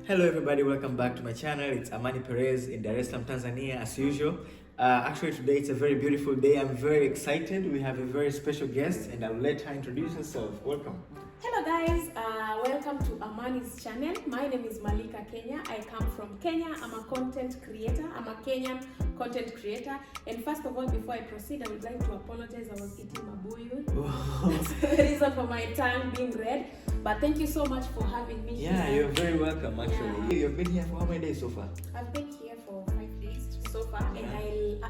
Hello everybody, welcome back to my channel. It's Amani Perez in Dar es Salaam, Tanzania as usual. Actually today it's a very beautiful day. I'm very excited. We have a very special guest and I'll let her introduce herself. Welcome. Hello guys, welcome to Amani's channel. My name is Malika Kenya. I come from Kenya. I'm a content creator. I'm a Kenyan content creator. And first of all, before I proceed, I would like to apologize. I was eating mabuyu. That's the reason for my tongue being red. But thank you so much for having me here. Yeah, you're very welcome actually. Yeah. You've been here for how many days so far? I've been here for 5 days so far, and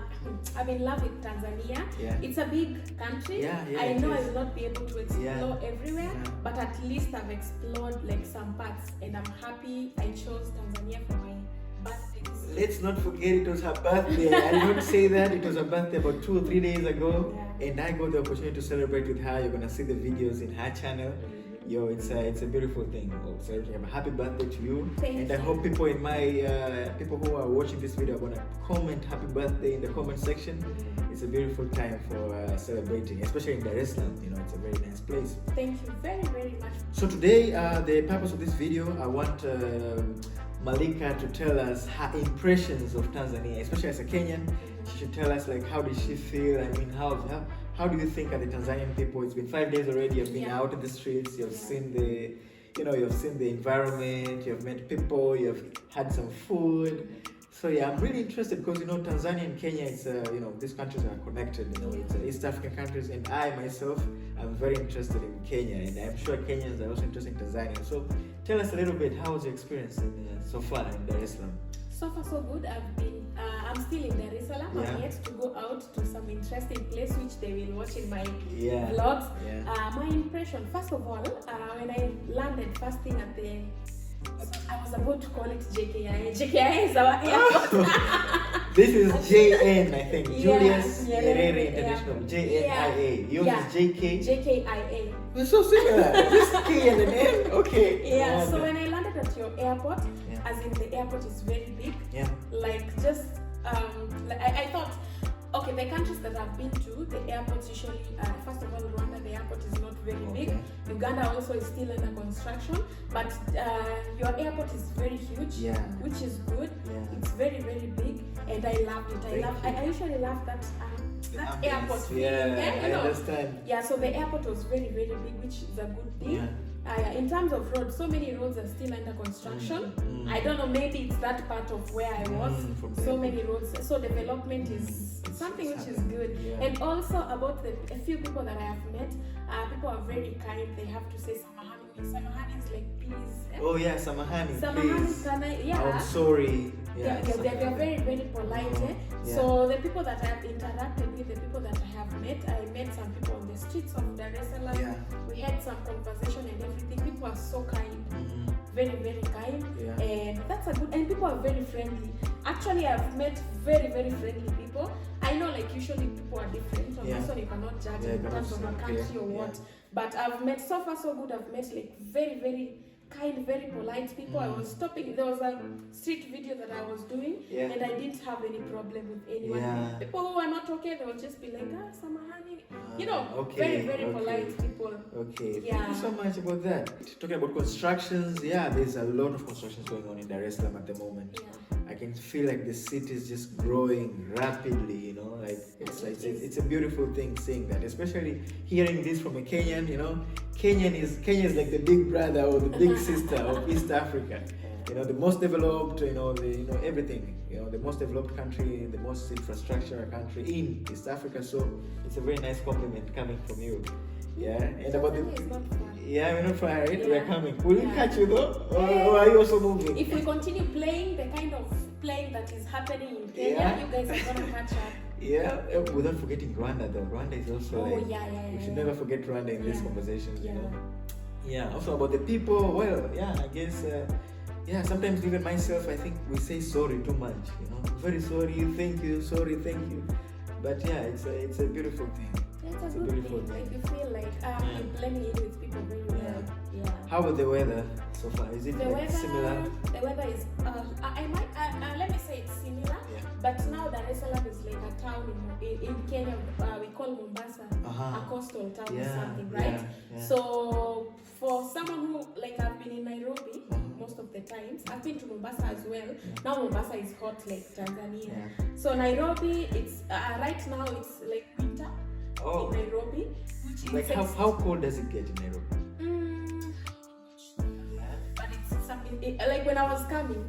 I'm in love with Tanzania. Yeah. It's a big country. I know I will not be able to explore everywhere, but at least I've explored like some parts, and I'm happy I chose Tanzania for my birthday. Let's not forget it was her birthday. I did not say that. It was her birthday about 2 or 3 days ago, and I got the opportunity to celebrate with her. You're gonna see the videos in her channel. Yo, it's a beautiful thing. So happy birthday to you. Thank you. I hope people in my people who are watching this video are gonna comment happy birthday in the comment section. It's a beautiful time for celebrating, especially in Dar es Salaam. You know, it's a very nice place. Thank you very, very much. So today, the purpose of this video, I want Malika to tell us her impressions of Tanzania, especially as a Kenyan. She should tell us like how did she feel? I mean, how do you think are the Tanzanian people? It's been 5 days already. You've been out in the streets. You've seen you've seen the environment. You've met people. You've had some food. So yeah, I'm really interested because Tanzania and Kenya, it's these countries are connected. It's East African countries, and I myself am very interested in Kenya, and I'm sure Kenyans are also interested in Tanzania. So tell us a little bit, how was your experience so far in Dar es Salaam? So far so good. I'm still in Dar es Salaam. I'm yet to go out to some interesting place which they will watch in my vlogs. My impression, first of all, when I landed first thing at the, I was about to call it JKIA. JKIA is our airport. This is JN, I think. Julius Nyerere International. JNIA. Yours is JK? JKIA. We're so similar. Just K and an N? Okay. Yeah, so when I landed at your airport, as in the airport is very big. I thought, okay, the countries that I've been to, the airports usually, first of all, Rwanda, the airport is not very big. Uganda also is still under construction, but your airport is very huge, which is good. It's very, very big, and I loved it. I usually love that airport feeling. I understand. Yeah, so the airport was very, very big, which is a good thing. In terms of roads, so many roads are still under construction. I don't know, maybe it's that part of where I was. So many roads. So development is something which is good. And also about a few people that I have met, people are very kind. They have to say samahani. Samahani is like please. Oh yeah, samahani. Samahani, please. I'm sorry. They're very, very polite. So the people that I have interacted with, the people that I have met, I met some people on the streets of Dar es Salaam. We had some conversation and everything. People are so kind, very, very kind, and that's a good. And people are very friendly. Actually, I've met very, very friendly people. I know, like usually people are different. On this one, you cannot judge in terms of a country or what. But I've met so far so good. I've met like very, very kind, very polite people. I was stopping. There was a street video that I was doing, and I didn't have any problem with anyone. People who are not okay, they will just be like, samahani. Very, very polite people. Okay. Thank you so much about that. Talking about constructions, there's a lot of constructions going on in Dar es Salaam at the moment. I can feel like the city is just growing rapidly, it's a beautiful thing seeing that, especially hearing this from a Kenyan. Kenya is like the big brother or the big sister of East Africa. The most developed, everything. The most developed country, the most infrastructure country in East Africa. So it's a very nice compliment coming from you. And about we're not far, right? We're coming. Will we catch you though? Or are you also moving? If we continue playing the kind of playing that is happening in Kenya, you guys are gonna catch up. Without forgetting Rwanda though. Rwanda is also we should never forget Rwanda in this conversation. Also about the people, well, I guess sometimes even myself, I think we say sorry too much, very sorry, thank you, sorry, thank you. But it's a beautiful thing. It's a beautiful thing. Like you feel like you're blending in with people very well. How about the weather so far? Is it similar? The weather is let me say it's similar. But now Dar es Salaam is like a town in Kenya we call Mombasa. a coastal town or something, right? So for someone who, like, I've been in Nairobi most of the times. I've been to Mombasa as well. Now Mombasa is hot like Tanzania. So Nairobi, it's right now it's like winter in Nairobi. Which like how cold does it get in Nairobi? But it's something like when I was coming.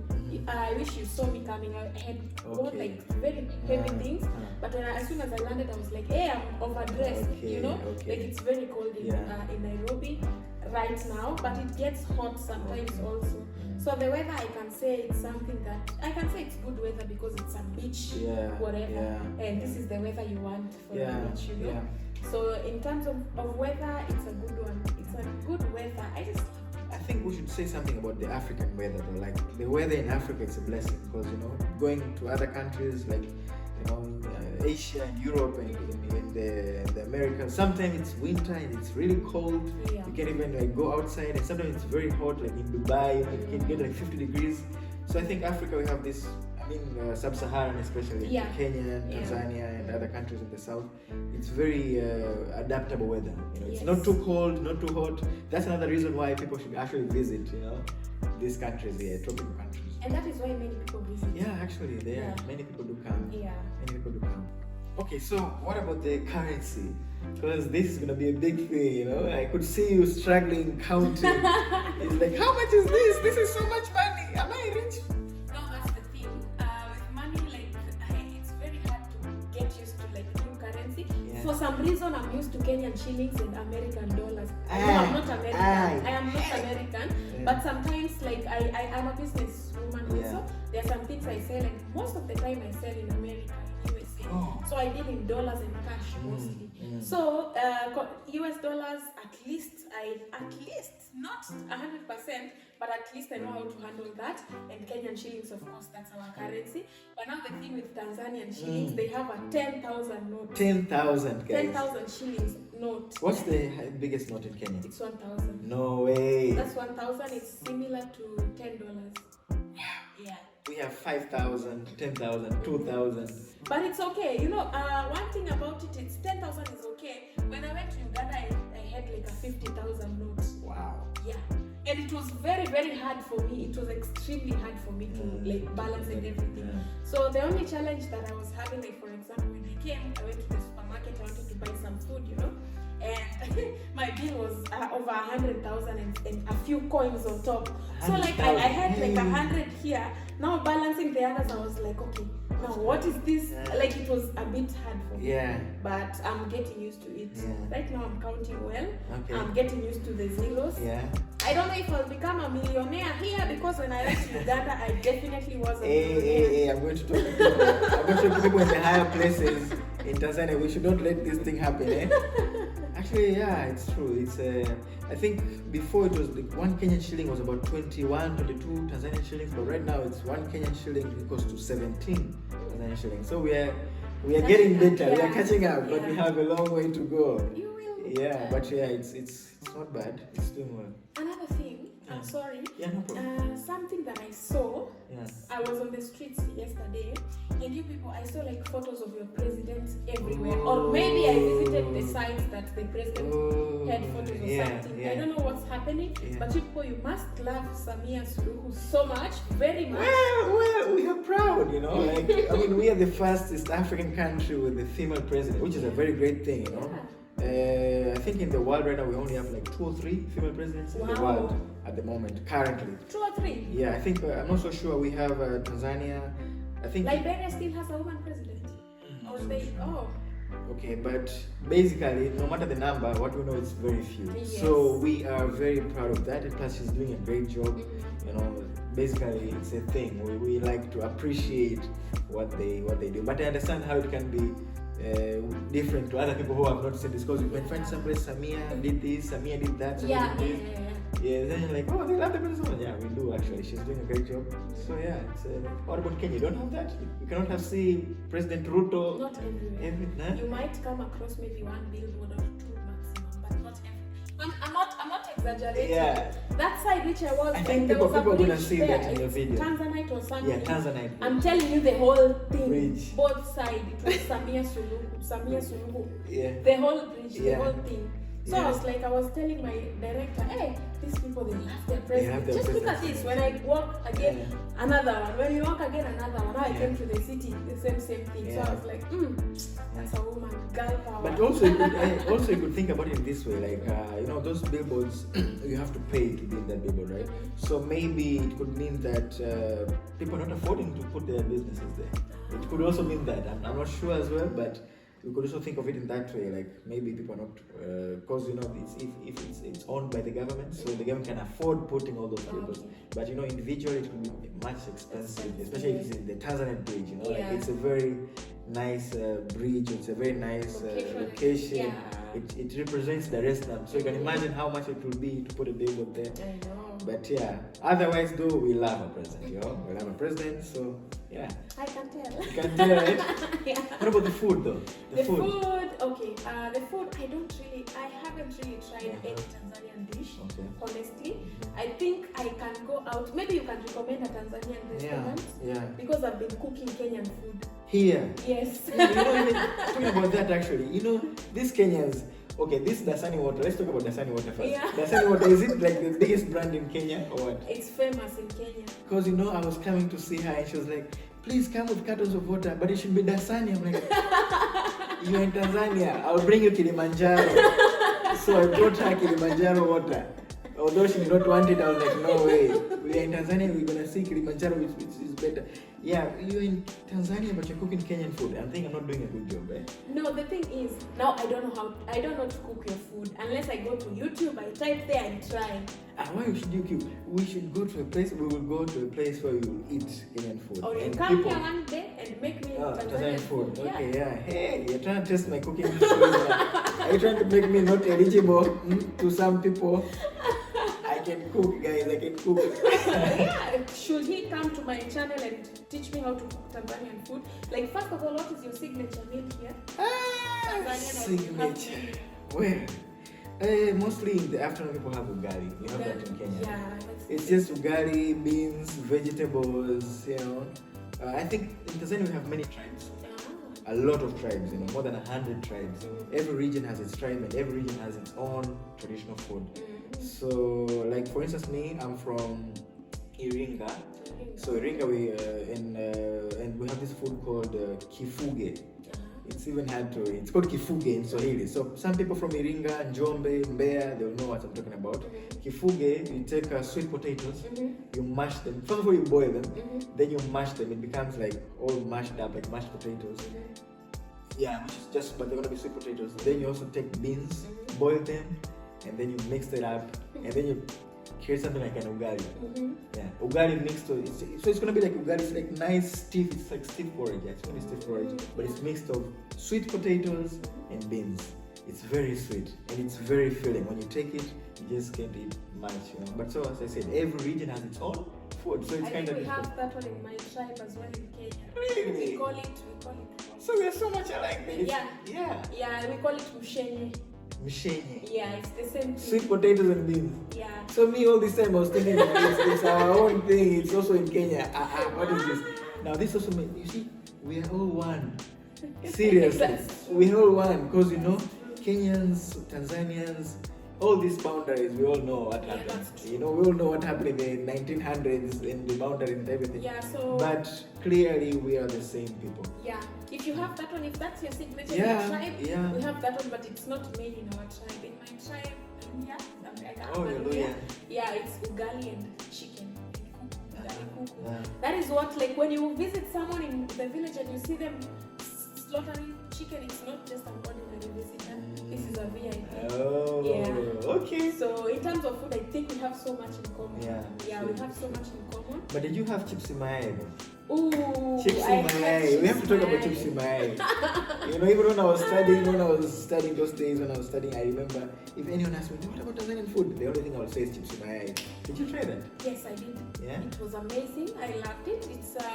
I wish you saw me coming. I had worn like very heavy things, but as soon as I landed, I was like, "Hey, I'm overdressed." You know, like it's very cold in Nairobi right now, but it gets hot sometimes also. So the weather, I can say it's something that I can say it's good weather because it's a beach, whatever, and this is the weather you want for the beach, you know. So in terms of weather, it's a good one. It's a good weather. I think we should say something about the African weather though. Like the weather in Africa, it's a blessing because going to other countries like in Asia and Europe and in the Americas, sometimes it's winter and it's really cold. You can't even go outside, and sometimes it's very hot. Like in Dubai, you can get like 50 degrees. So I think Africa, we have this. Sub-Saharan, especially Kenyan, Tanzania, and other countries in the south, it's very adaptable weather. It's not too cold, not too hot. That's another reason why people should actually visit, these countries here, tropical countries. And that is why many people visit. Yeah, actually, many people do come. Yeah. Many people do come. Okay, so what about the currency? Because this is gonna be a big thing, I could see you struggling counting. It's like, how much is this? This is so much money. Am I rich? For some reason, I'm used to Kenyan shillings and American dollars. No, I'm not American. I am not American. But sometimes, like, I'm a business woman also. There are some things I sell, and most of the time I sell in America, in USA. So I deal in dollars and cash mostly. So US dollars, at least, not 100%, but at least I know how to handle that. And Kenyan shillings, of course, that's our currency. But now the thing with Tanzanian shillings, they have a 10,000 note. 10,000, guys. 10,000 shillings note. What's the biggest note in Kenya? It's 1,000. No way. That's 1,000. It's similar to $10. Yeah. We have 5,000, 10,000, 2,000. But it's okay. One thing about it, it's 10,000 is okay. When I went to Uganda, I had like a 50,000 note. Wow. Yeah. And it was very, very hard for me. It was extremely hard for me to like balance and everything. So the only challenge that I was having, like for example, when I came, I went to the supermarket, I wanted to buy some food, and my bill was over 100,000 and a few coins on top. So like I had like 100 here. Now balancing the others, I was like, okay, now what is this? Like it was a bit hard for me. Yeah. But I'm getting used to it. Right now I'm counting well. Okay. I'm getting used to the zeros. Yeah. I don't know if I'll become a millionaire here because when I went to Uganda, I definitely was a millionaire. I'm going to talk to people in the higher places in Tanzania. We should not let this thing happen, Actually, it's true. It's I think before it was like 1 Kenyan shilling was about 21, 22 Tanzanian shillings, but right now it's 1 Kenyan shilling equals to 17 Tanzanian shillings. So we are getting better. We are catching up, but we have a long way to go. You will. But it's not bad. It's doing well. Another thing, I'm sorry. Yeah, no problem. Something that I saw. I was on the streets yesterday, and you people, I saw like photos of your president everywhere. Or maybe I visited the sites that the president had photos of something. I don't know what's happening, but you people, you must love Samia Suluhu so much, very much. Well, we are proud, we are the first East African country with a female president, which is a very great thing, I think in the world right now we only have like 2 or 3 female presidents in the world at the moment, currently. 2 or 3? Yeah, I think, I'm not so sure. We have Tanzania, I think... Liberia still has a woman president? Okay, but basically, no matter the number, what we know is very few. Yes. So we are very proud of that, and plus she's doing a great job. Basically it's a thing. We like to appreciate what they do. But I understand how it can be different to other people who have not seen this, because you can find someplace Samia did this, Samia did that, Samia did this. Then you're like, oh, they love the person. Yeah, we do actually. She's doing a great job. So it's what about Kenya? You don't have that? You cannot see President Ruto. Not everywhere. You might come across maybe 1 billboard or 2 maximum, but not everywhere. I'm not exaggerating. Yeah. That side which I was, I think there people was a are gonna bridge see there. that in your video. Tanzanite or something. Yeah, Tanzanite. I'm telling you the whole thing. Bridge. Both sides. It was Samia Suluhu. Yeah. The whole bridge, the Yeah. whole thing. So Yeah. I was telling my director, hey, these people, they love their president. their Just look at president. this. When I walk again, another one. When you walk again, another one. Now I came to the city, the same thing. So I was like, that's a woman, girl power. But also you could think about it this way, like those billboards, you have to pay to be in that billboard, right? So maybe it could mean that people are not affording to put their businesses there. It could also mean that. I'm not sure as well, but we could also think of it in that way, like maybe people are not, because if it's owned by the government, so the government can afford putting all those billboards. But individually it will be much expensive, especially if it's in the Tanzanian bridge. Like it's a very nice bridge. It's a very nice location. It represents Dar es Salaam, so you can imagine how much it will be to put a billboard there. I know. But otherwise though, we love our president. We love our president, so yeah. I can tell. You can tell, right? Yeah. What about the food though? The food, okay. The food, I haven't really tried any Tanzanian dish, honestly. I think I can go out. Maybe you can recommend a Tanzanian restaurant. Yeah. Because I've been cooking Kenyan food. Here. Yes. Even talking about that actually, these Kenyans, okay, this Dasani water, let's talk about Dasani water first. Yeah. Dasani water, is it like the biggest brand in Kenya or what? It's famous in Kenya. Because I was coming to see her and she was like, please come with cartons of water, but it should be Dasani. I'm like, you're in Tanzania, I'll bring you Kilimanjaro. So I brought her Kilimanjaro water. Although she did not want it, I was like, no way. We are in Tanzania, we're going to see Kilimanjaro, which is better. Yeah, you're in Tanzania, but you're cooking Kenyan food. I think I'm not doing a good job, eh? No, the thing is, now I don't know to cook your food. Unless I go to YouTube, I type there and try. Why should you cook? We should go to a place, we will go to a place where you will eat Kenyan food. Or you and come people, here one day and make me Tanzanian food. Yeah. Okay, yeah. Hey, you're trying to test my cooking skills. Are you trying to make me not eligible to some people? I can cook, guys. I can cook. Yeah. Should he come to my channel and teach me how to cook Tanzanian food? Like, first of all, what is your signature meal here? Signature. Well, mostly in the afternoon people have ugali. You have that in Kenya. Yeah. It's just ugali, beans, vegetables. I think in Tanzania we have many tribes. A lot of tribes, more than 100 tribes. Every region has its tribe and every region has its own traditional food. So, like for instance, me, I'm from Iringa. So Iringa, and we have this food called kifuge. It's called kifuge in Swahili. So some people from Iringa, Njombe, Mbeya, they'll know what I'm talking about. Kifuge, you take sweet potatoes, you mash them. First of all, you boil them, then you mash them. It becomes like all mashed up, like mashed potatoes. Yeah, which is but they're gonna be sweet potatoes. Then you also take beans, boil them, and then you mix it up, and then you create something like an ugali. Yeah, ugali mixed to so it's gonna be like ugali. It's like nice stiff. It's like stiff porridge. Yeah, it's gonna be stiff porridge, but it's mixed of sweet potatoes and beans. It's very sweet and it's very filling. When you take it, you just can't eat much, But so as I said, every region has its own food, so it's kind of. We have that one in my tribe as well in Kenya. Really? We call it. So we are so much alike. Yeah. Yeah. We call it mushenye. Mushenye. Yeah, it's the same thing. Sweet potatoes and beans. Yeah. So me all this time I was thinking it's our own thing. It's also in Kenya. What is this? Now this also means, you see, we are all one. Seriously, we are all one because Kenyans, Tanzanians, all these boundaries, we all know what happened. We all know what happened in the 1900s and the boundaries and everything. Yeah, so. But clearly we are the same people. Yeah. If you have that one, if that's your signature tribe, we have that one, but it's not made in our tribe. In my tribe, yeah, it's ugali and chicken. That is what, like, when you visit someone in the village and you see them slaughtering chicken, it's not just an ordinary visitor. This is a VIP. Oh, yeah. Okay. So in terms of food, I think we have so much in common. Yeah, we have so much in common. But did you have chips in my eye? Ooh, chips in my eye. We have to talk about chips in my eye. Even when I was studying those days, when I was studying, I remember if anyone asked me, what about Tanzanian food? The only thing I would say is chips in my eye. Did you try that? Yes, I did. Yeah? It was amazing. I loved it. It's a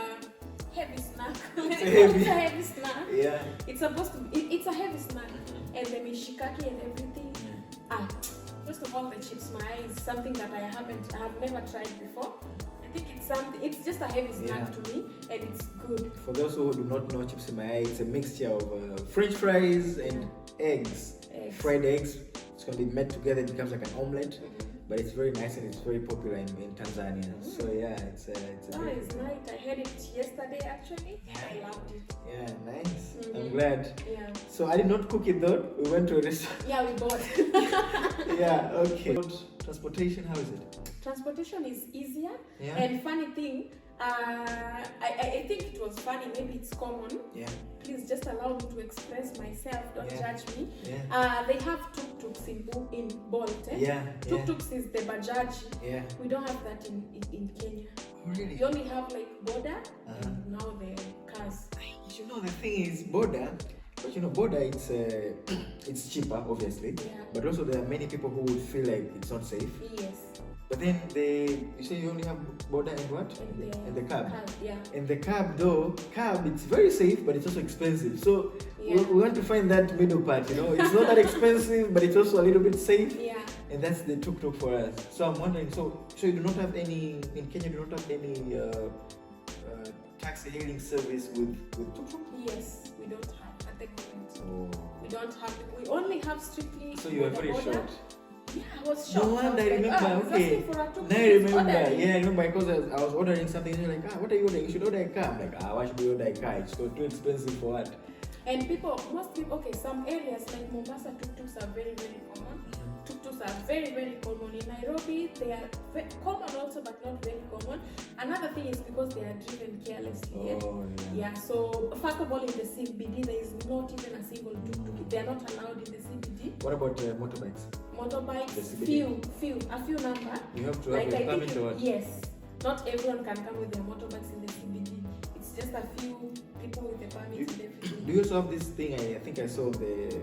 heavy snack. It's a heavy snack. Yeah. It's supposed to be, it's a heavy snack. And the mishikaki and everything. First of all, the chips mayai is something that I have never tried before. I think it's just a heavy snack to me, and it's good. For those who do not know chips mayai, it's a mixture of French fries and eggs. Fried eggs. It's going to be made together. It becomes like an omelette. But it's very nice and it's very popular in Tanzania. So yeah, it's a it's nice. I had it yesterday actually. I loved it. Yeah, nice. I'm glad. Yeah. So I did not cook it though. We went to a restaurant. Yeah, we bought. Yeah, okay. Transportation, how is it? Transportation is easier. Yeah. And funny thing, I think it was funny, maybe it's common. Yeah. Please just allow me to express myself, don't judge me. Yeah. They have tuk-tuks in Bolt. Tuk-tuks is the Bajaj. Yeah. We don't have that in Kenya. Oh, really? We only have like Boda and now the cars. You know, the thing is Boda, but you know, Boda, it's cheaper, obviously. Yeah. But also there are many people who would feel like it's not safe. Yes. But then you say you only have Boda and what? And the cab. Yeah. And the cab though, it's very safe, but it's also expensive. So we want to find that middle part, you know. It's not that expensive, but it's also a little bit safe. Yeah. And that's the tuk-tuk for us. So I'm wondering, so you do not have any, in Kenya, you do not have any taxi hailing service with tuk-tuk? Yes, we don't have at the moment. Oh. We don't have, we only have strictly. So you are very short. Yeah, I was shocked. No wonder, I remember. Okay. Now I remember. Yeah, I remember because I was ordering something. You're like, what are you ordering? You should order a car. I'm like, why should we order a car? It's too expensive for what? And most people, okay, some areas like Mombasa, tuk-tuks are very, very common. Tuk-tuks are very, very common. In Nairobi, they are common also, but not very common. Another thing is because they are driven carelessly. Oh, yeah. So, first of all, in the CBD, there is not even a single tuk-tuk. They are not allowed in the CBD. What about motorbikes? Motorbikes, a few number. You have to have a permit or what? Yes. Not everyone can come with their motorbikes in the CBD. It's just a few people with a permit and everything. Do you also have this thing? I think I saw the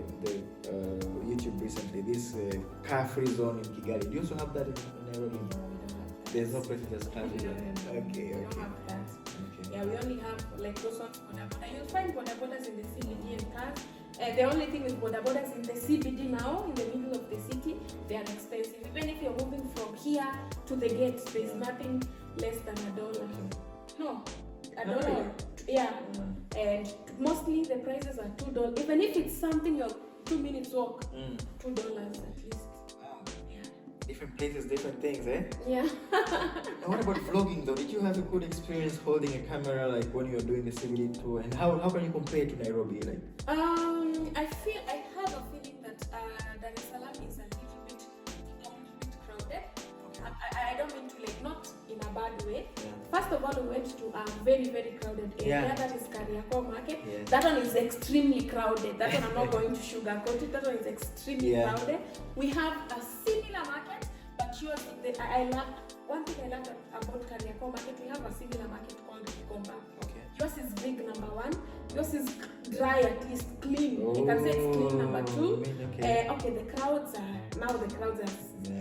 YouTube recently. This car-free zone in Kigali. Do you also have that in Nairobi? No, we don't have that. There's no place just car-free zone. Okay. We don't have that. Okay. Yeah, we only have like those ones boda. You'll find bodas in the CBD and cars. The only thing with bodas in the CBD now, in the middle of the city, they are expensive. Even if you're moving from here to the gate, there's nothing less than $1. No, $1. Okay. Yeah. And mostly the prices are $2. Even if it's something you're 2 minutes walk, $2 at least. Different places, different things, eh? Yeah. And what about vlogging though? Did you have a good experience holding a camera like when you were doing the CBD tour? And how can you compare to Nairobi? Like? I have a feeling that Dar es Salaam is a little bit crowded. I don't mean to like, not in a bad way. Yeah. First of all, we went to a very, very crowded area. Yeah. That is Kariakor Market. Yeah. That one is extremely crowded. That one I'm not going to sugarcoat it. That one is extremely crowded. We have a similar market, but yours, one thing I love about Kariakor Market, we have a similar market called Kikomba. Okay. Yours is big, number one. Yours is dry, at least clean. You can say it's clean, number two. The crowds are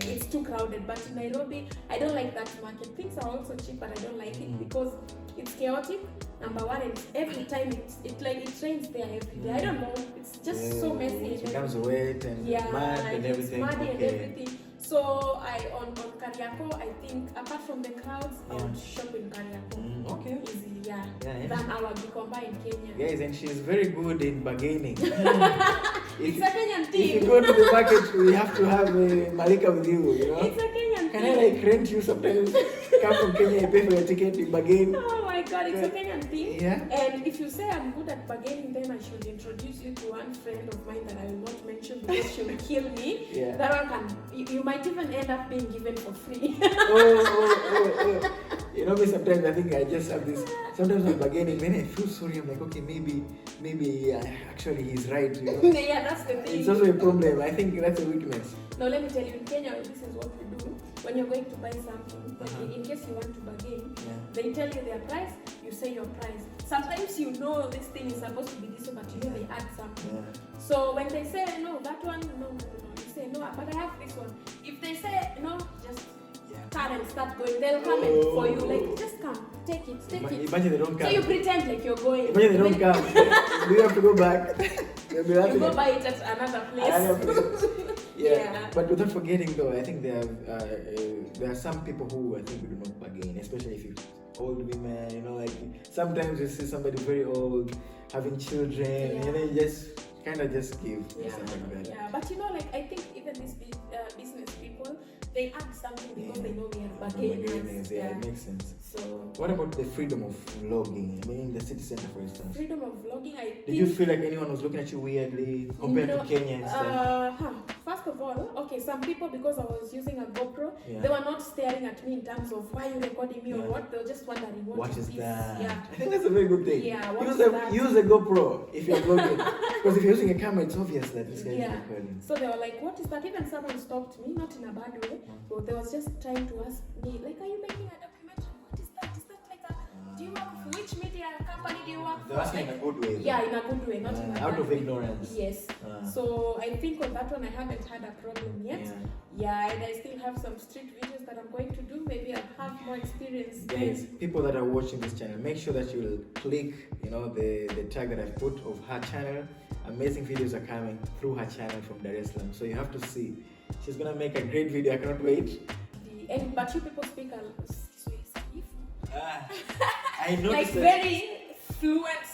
it's too crowded. But in Nairobi, I don't like that market. Things are also cheap, but I don't like it because it's chaotic. Number one, and every time it rains there every day. I don't know. It's just so messy. It becomes wet and mud and everything. Muddy and everything. So on Kariakor, I think apart from the crowds, I would shop in Kariakor. Okay. Easy, than our Gikomba in Kenya. Guys, and she's very good in bargaining. It's a Kenyan thing. If you go to the market, we have to have Malika with you, you know? It's a Kenyan thing. Can I like rent you sometimes? Come from Kenya, pay for your ticket, you bargain. Oh my God, it's a Kenyan thing. Yeah. And if you say I'm good at bargaining, then I should introduce you to one friend of mine that I will not mention because she will kill me. Yeah. That one you might even end up being given for free. Oh. You know me, sometimes I think I just have this, sometimes I'm bargaining, then I feel sorry, I'm like, okay, maybe actually he's right, you know? Yeah, that's the thing. It's also a problem, I think that's a weakness. No, let me tell you, in Kenya, this is what we do. When you're going to buy something, in case you want to bargain, they tell you their price, you say your price. Sometimes you know this thing is supposed to be this way, but you know they add something. Yeah. So when they say, no, that one, no, you say, no, but I have this one. If they say, no, just turn and start going, they'll come in for you, like, just come, take it. Imagine they don't come. So you pretend like you're going. Imagine they don't come. You have to go back. You go buy it at another place. But without forgetting though, I think there are some people who I think we do not bargain, especially if you old women, you know, like sometimes you see somebody very old having children, you know, you just kind of just give something like that. Yeah, but you know, like I think even these business people, they add something because they know we are bargainers. Yeah, it makes sense. So what about the freedom of vlogging? I mean, in the city center, for instance. Freedom of vlogging, I think. Did you feel like anyone was looking at you weirdly compared to Kenya and stuff? First of all, okay, some people, because I was using a GoPro, they were not staring at me in terms of why you recording me or what. They were just wondering what is that. Yeah, I think that's a very good thing. Yeah, use a GoPro if you're vlogging, because if you're using a camera, it's obvious that this guy is recording. So they were like, "What is that?" Even someone stopped me, not in a bad way, but they was just trying to ask me, like, "Are you making a documentary? What is that? Is that like a? Do you work for which media company do you work for?" They're asking in a good way. Yeah, in a good way, not in a out bad of way. ignorance. Yes. So I think on that one I haven't had a problem yet. Yeah, and I still have some street videos that I'm going to do. Maybe I'll have more experience. Guys, people that are watching this channel, make sure that you will click, you know, the tag that I've put of her channel. Amazing videos are coming through her channel from Dar es Salaam. So you have to see. She's gonna make a great video. I cannot wait. But you people speak I noticed like very fluent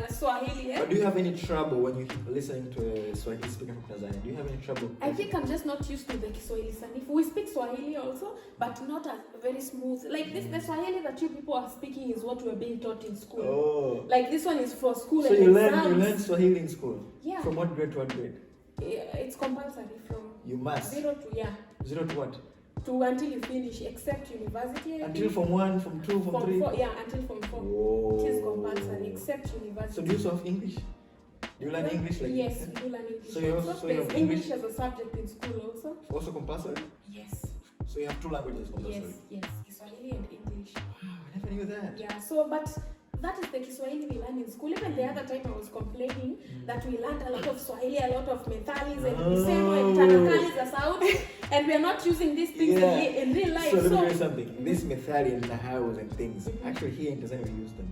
Swahili. But do you have any trouble when you're listening to a Swahili speaker from Tanzania? Do you have any trouble? I think I'm just not used to the Kiswahili sanifu. We speak Swahili also, but not as very smooth. Like this, the Swahili that you people are speaking is what we're being taught in school. Oh. Like this one is for school. So and you exams. learn Swahili in school? Yeah. From what grade to what grade? It's compulsory from. You must. 0 to 0 to what? To until you finish, except university. Until Form 1, Form 2, Form 3? 4, yeah, until Form 4. Whoa. It is compulsory, except university. So do you also have English? Do you learn English? Like yes, we do learn English. So you also there's have English as a subject in school also. Also compulsory? Yes. So you have 2 languages compulsory? Yes, Kiswahili and English. Wow, I never knew that. Yeah, so but that is the Kiswahili we learn in school. Even the other time I was complaining that we learned a lot of Swahili, a lot of methalis and misemo and tanakalis as out, and we are not using these things in real life. So let me tell you something. This methali and nahawus and things, actually here in Tanzania we use them.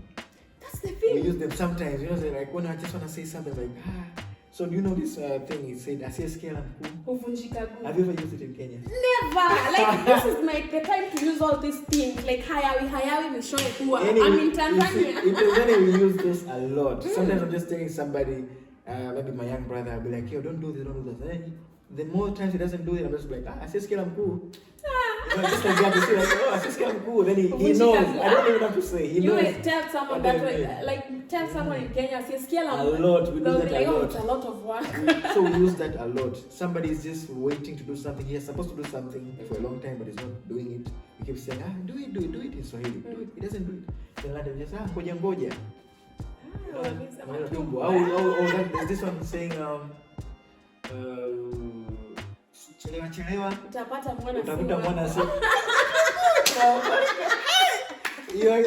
That's the thing. We use them sometimes, you know, like when I just want to say something like, So do you know this thing? It said, asiyesikia mkuu. Have you ever used it in Kenya? Never. Like this is the time to use all these things. Like hayawi mishoe kuwa. I'm in Tanzania. In Tanzania we use this a lot. Sometimes I'm just telling somebody, maybe my young brother, I'll be like, yo, don't do this, don't do this. And the more times he doesn't do it, I'm just like, asiyesikia mkuu. You know, just like that, you see, like, oh, asiyesikia mkuu. Then he knows. I don't even have to say. He knows. You tell someone that way, like tell someone in Kenya, asiyesikia a lot. We do that a lot. It's a lot of work. So we use that a lot. Somebody is just waiting to do something. He's supposed to do something for a long time, but he's not doing it. We keep saying, do it in Swahili. Do it. He doesn't do it. Then later we just, ngoja. There's this one saying, chelewa. Utapata mwana si. You're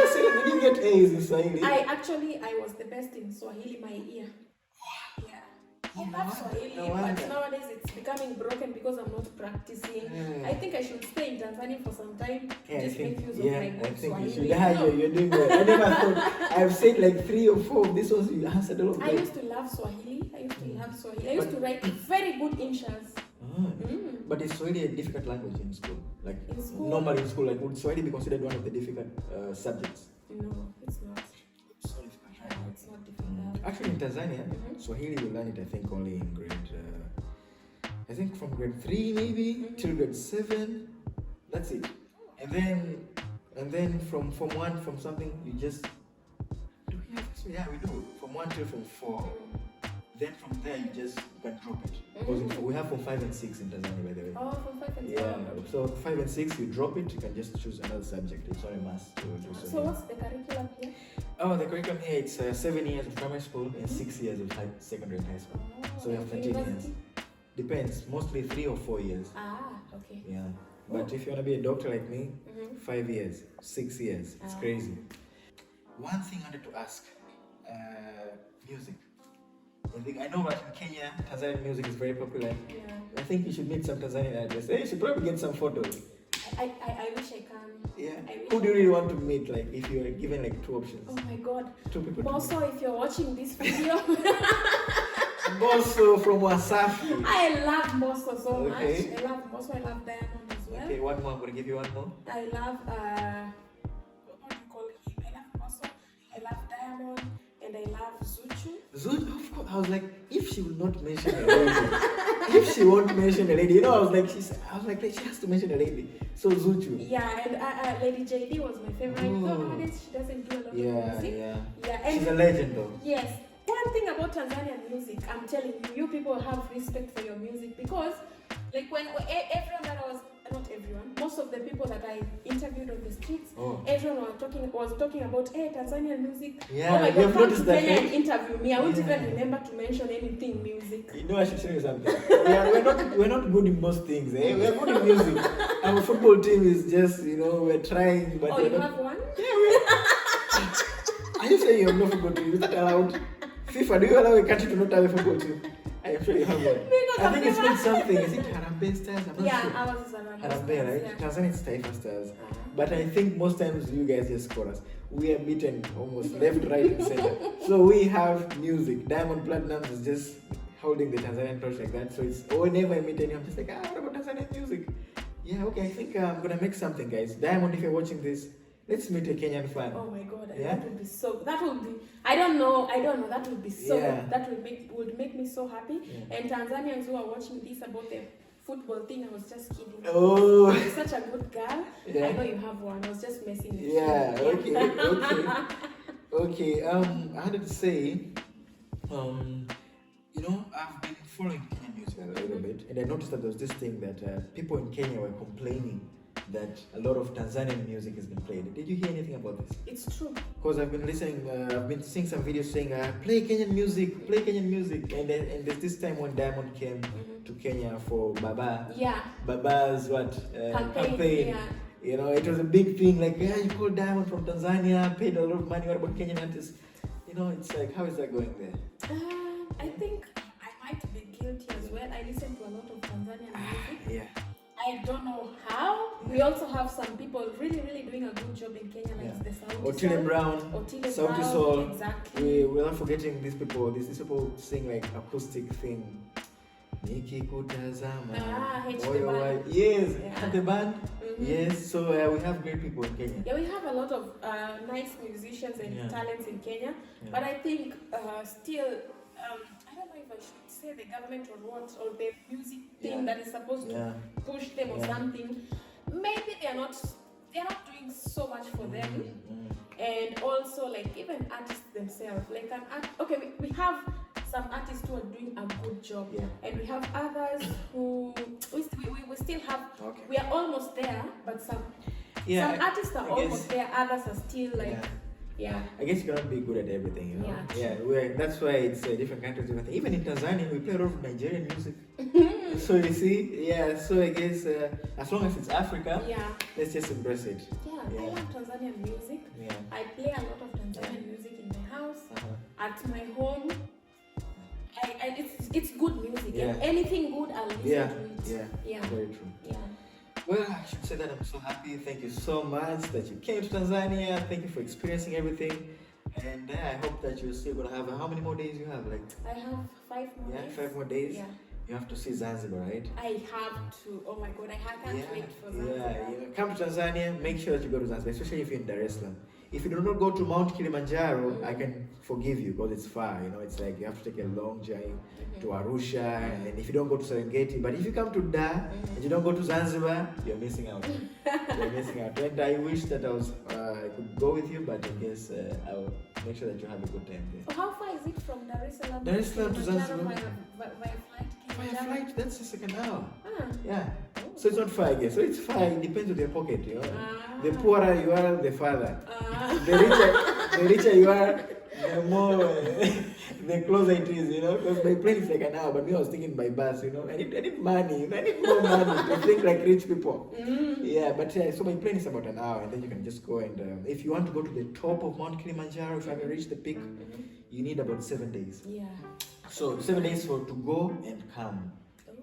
saying, did you get A's in Swahili? I was the best in Swahili my year. Yeah. I love Swahili, but nowadays it's becoming broken because I'm not practicing. I think I should stay in Tanzania for some time. Just make use of my good Swahili. You're doing well. I never thought. I've said like 3 or 4 of these ones. You answered all of them. I used to love Swahili. I used to write very good inshas. But is Swahili a difficult language in school? Like in school? Normally in school, like would Swahili be considered one of the difficult subjects? No, it's not. It's not difficult. Actually, in Tanzania, Swahili you learn it, I think, only in grade. I think from grade 3 maybe till grade 7. That's it. And then from Form 1, from something you just do we have this? Yeah, we do. From 1 till Form 4. Then from there you can drop it. Because we have Form 5 and 6 in Tanzania, by the way. Oh, Form 5 and 6. Yeah. So 5 and 6 you drop it. You can just choose another subject. It's not a must to do so. So what's the curriculum here? Oh, the curriculum here it's 7 years of primary school and 6 years of secondary and high school. So we have 13 years. Depends. Mostly 3 or 4 years. Okay. Yeah. But if you want to be a doctor like me, 5 years, 6 years. It's crazy. One thing I wanted to ask, music. I know that in Kenya, Tanzanian music is very popular. Yeah. I think you should meet some Tanzanian artists. You should probably get some photos. I wish I can. Yeah. Who do you really want to meet? Like, if you are given like 2 options. Oh my God. 2 people. Also, if you're watching this video, Mbosso from Wasafi. I love Mbosso so much. Okay. I love Mbosso. I love Diamond as well. Okay, one more. I'm gonna give you one more. I love what do you call him? I love Mbosso. I love Diamond, and I love Zuchu. Zuchu, of course. I was like, if she will not mention a lady, if she won't mention a lady, you know, I was like, she has to mention a lady. So Zuchu. Yeah, and Lady JD was my favorite. Though nowadays she doesn't do a lot of music. Yeah. And She's a legend though. Yes. One thing about Tanzanian music, I'm telling you, you people have respect for your music because, like, when everyone that I was, not everyone, most of the people that I interviewed on the streets, everyone was talking about, hey, Tanzanian music. Yeah, oh my God, come to Kenya that, and interview me. I won't even remember to mention anything music. You know, I should tell you something. We're not good in most things. Eh? We're good in music. Our football team is just, you know, we're trying. But you have one? Yeah, are you saying you have no football team? Is that allowed? FIFA, do you allow a country to not have a football team? I am sure you have one. I think it's called something. Is it Harambee Stars? I'm not sure. Ours is Harambee, right? Yeah. Tanzania is Taifa Stars. But I think most times you guys just score us. We are beaten almost left, right, and center. So we have music. Diamond Platnumz is just holding the Tanzanian torch like that. So it's whenever I meet anyone, I'm just like, what about Tanzanian music? Yeah, okay, I think I'm gonna make something, guys. Diamond, if you're watching this, let's meet a Kenyan fan. Oh my God, yeah? that would be so. That would be. I don't know. That would be so. Yeah. That would make me so happy. Yeah. And Tanzanians who are watching this about the football thing, I was just kidding. Oh, you're such a good girl. Yeah. I know you have one. I was just messing with you. Yeah. Okay. I had to say, you know, I've been following Kenyan music a little bit, and I noticed that there was this thing that people in Kenya were complaining that a lot of Tanzanian music has been played. Did you hear anything about this? It's true. Because I've been listening, I've been seeing some videos saying, play Kenyan music. And there's this time when Diamond came to Kenya for Baba's campaign. Yeah. You know, it was a big thing, like, you called Diamond from Tanzania, paid a lot of money, what about Kenyan artists? You know, it's like, how is that going there? I think I might be guilty as well. I listen to a lot of Tanzanian music. Yeah. I don't know how. We also have some people really doing a good job in Kenya, like the Otile Brown, Sauti Sol. Exactly. We're not forgetting these people. These people sing like acoustic thing. Niki Kutazama. Yes, the band. Yes, so we have great people in Kenya. Yeah, we have a lot of nice musicians and talents in Kenya. Yeah. But I think still, I don't know if I should say the government or what, or the music thing that is supposed to push them or something. Maybe they're not doing so much for them. And also, like, even artists themselves, like we have some artists who are doing a good job, and we have others who we still have. We are almost there, but some artists are almost there. Others are still like. Yeah. I guess you cannot be good at everything, you know? Yeah. That's why it's different countries, different things. Even in Tanzania, we play a lot of Nigerian music. So you see, so I guess as long as it's Africa, let's just embrace it. I love Tanzanian music. I play a lot of Tanzanian music in my house, at my home. It's good music. And anything good, I'll listen to it. Yeah, very true. Yeah. Well, I should say that I'm so happy. Thank you so much that you came to Tanzania. Thank you for experiencing everything. And I hope that you're still going to have, how many more days you have? Like I have 5 more days. 5 more days? Yeah. You have to see Zanzibar, right? I have to. Oh my God, I can't wait for Zanzibar. Come to Tanzania, make sure that you go to Zanzibar, especially if you're in Dar es Salaam. If you do not go to Mount Kilimanjaro, I can forgive you because it's far. You know, it's like you have to take a long journey to Arusha, and then if you don't go to Serengeti, but if you come to Dar and you don't go to Zanzibar, you're missing out. You're missing out. And I wish that I could go with you, but I guess I'll make sure that you have a good time there. So how far is it from Dar es Salaam? Dar es Salaam to Zanzibar. By flight? By flight, that's just like an hour. Yeah. So it's not far, I guess. So it's far. It depends on your pocket, you know. The poorer you are, the farther. The richer you are, the more, the closer it is, you know. Because by plane it's like an hour, but me I was thinking by bus, you know. I need money, you know. I need more money to think like rich people. Yeah, but so by plane it's about an hour, and then you can just go and if you want to go to the top of Mount Kilimanjaro, if you haven't reached the peak, you need about 7 days. Yeah. So 7 days to go and come,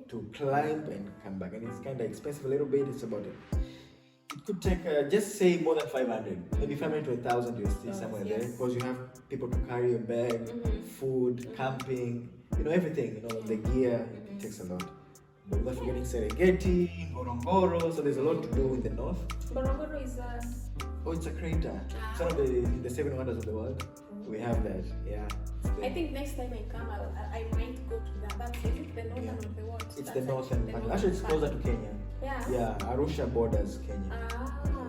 to climb and come back, and it's kind of expensive a little bit. It could take just say more than 500, maybe 500 to 1,000 USD somewhere there, because you have people to carry your bag, food, camping, everything, the gear. It takes a lot. But without forgetting Serengeti, Ngorongoro, so there's a lot to do in the north. Ngorongoro is it's a crater. It's one of the 7 wonders of the world. We have that, yeah. I think next time I come, I might go to that. That's is it the northern or the what? It's the northern part. Actually, it's closer to Kenya. Yeah. Yeah, Arusha borders Kenya.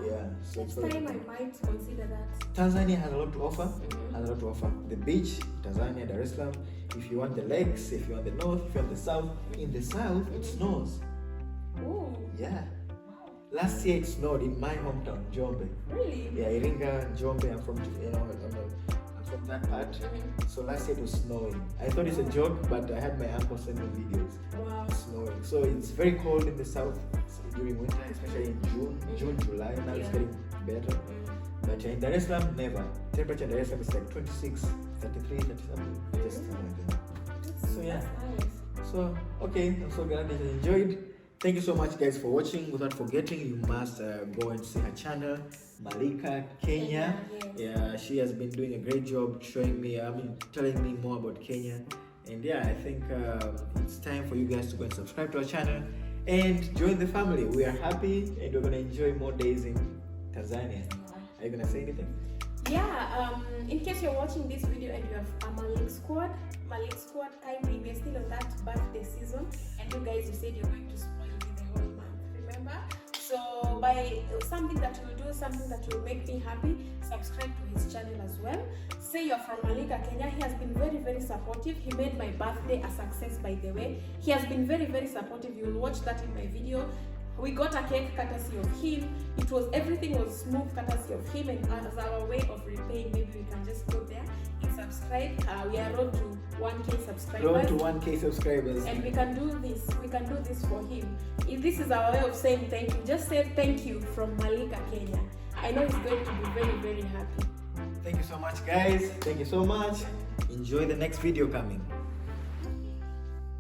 Yeah. So next time I might consider that. Tanzania has a lot to offer. Has a lot to offer. The beach, Tanzania, Dar es Salaam. If you want the lakes, if you want the north, if you want the south. In the south, it snows. Oh. Yeah. Last year it snowed in my hometown, Njombe. Really? Yeah, Iringa, Njombe. I'm from from that part. So last year it was snowing. I thought it's a joke, but I had my uncle send me videos. Wow. Snowing. So it's very cold in the south during winter, especially in June, July. Now it's getting better. But in Dar es Salaam, never. Temperature in Dar es Salaam is like 26, 33, 37. Just like that. So yeah. Nice. So okay, I'm so glad that you enjoyed. Thank you so much, guys, for watching. Without forgetting, you must go and see her channel, Malika Kenya. Yeah, she has been doing a great job showing me, telling me more about Kenya. And yeah, I think it's time for you guys to go and subscribe to our channel and join the family. We are happy and we're gonna enjoy more days in Tanzania. Are you gonna say anything? Yeah, in case you're watching this video and you have a Malik Squad, kindly, we're still on that birthday season, and you guys, you said you're going to spoil me the whole month, remember? So by something that will do, something that will make me happy, subscribe to his channel as well. Say you're from Malika, Kenya. He has been very, very supportive. He made my birthday a success, by the way. He has been very, very supportive. You'll watch that in my video. We got a cake courtesy of him. Everything was smooth courtesy of him, and as our way of repaying, maybe we can just go there and subscribe. We are road to 1K subscribers. Road to 1K subscribers. And we can do this. We can do this for him. If this is our way of saying thank you, just say thank you from Malika, Kenya. I know he's going to be very, very happy. Thank you so much, guys. Thank you so much. Enjoy the next video coming.